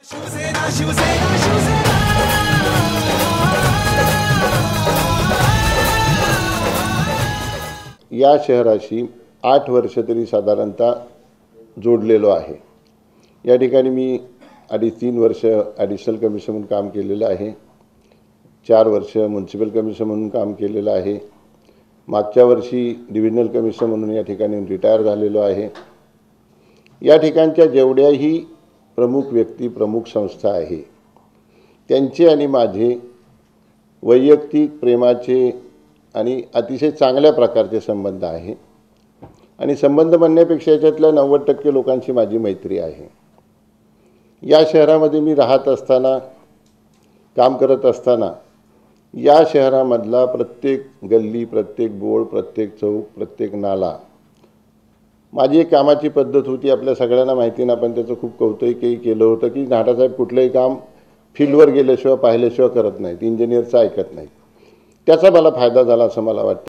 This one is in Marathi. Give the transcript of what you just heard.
शिवसेना शिवसेना शिवसेना या शहराशी 8 वर्ष तरी साधारणतः जोडलेलो आहे। या ठिकाणी मी 3.5 वर्ष ॲडिशनल कमिशनर म्हणून काम केलेलं आहे। 4 वर्ष म्युनिसिपल कमिशनर म्हणून काम केलेलं आहे। मागच्या वर्षी डिव्हिजनल कमिशनर म्हणून या ठिकाणी रिटायर झालेलो आहे। या ठिकाणच्या जेवढ्याही प्रमुख व्यक्ती प्रमुख संस्था आहे त्यांचे आणि माझे वैयक्तिक प्रेमाचे आणि अतिशय चांगल्या प्रकारचे संबंध आहे आणि संबंध म्हणण्यापेक्षा याच्यातल्या 90% लोकांची माझी मैत्री आहे। या शहरामध्ये मी राहत असताना काम करत असताना या शहरामधला प्रत्येक गल्ली प्रत्येक बोळ प्रत्येक चौक प्रत्येक नाला माझी एक कामाची पद्धत होती। आपल्या सगळ्यांना माहिती ना, पण त्याचं खूप कौतुकही केलं होतं की नाटासाहेब कुठलंही काम फील्डवर गेल्याशिवाय पाहिल्याशिवाय करत नाहीत, इंजिनियरचं ऐकत नाहीत। त्याचा मला फायदा झाला असं मला वाटतं।